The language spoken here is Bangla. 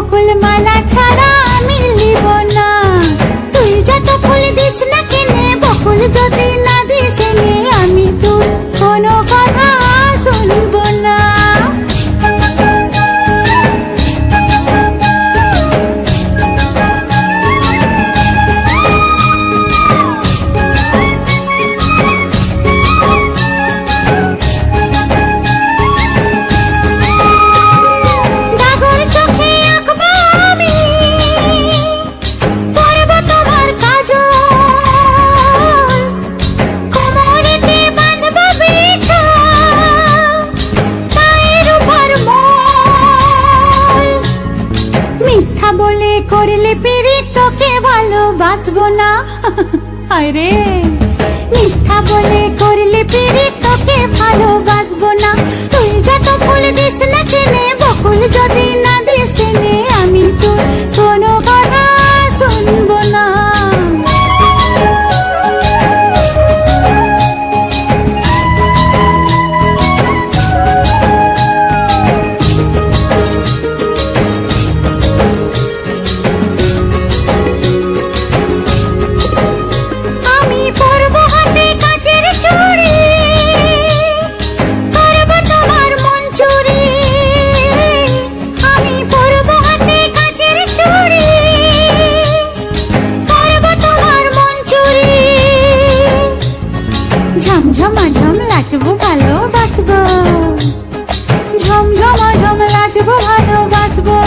বকুল মালা ছাড়া আমি লিব না। তুই যত ফুল দিস না কেনে, বকুল যদি না দিস এনে, আমি তোর কোনো কথা শুনব না। করলে পিরি তোকে ভালোবাসবো না। আরে মিথ্যা বলে করলে পিরি তোকে ভালোবাসবো না। তুই যত ফুল দিস না কেনে, বকুল যদি না দিস এনে, আমি তোর কোনো কথা শুনবো না। ঝমঝমাঝম লাচবো ভালোবাসবো, ঝমঝমাঝম লাচবো ভালোবাসবো।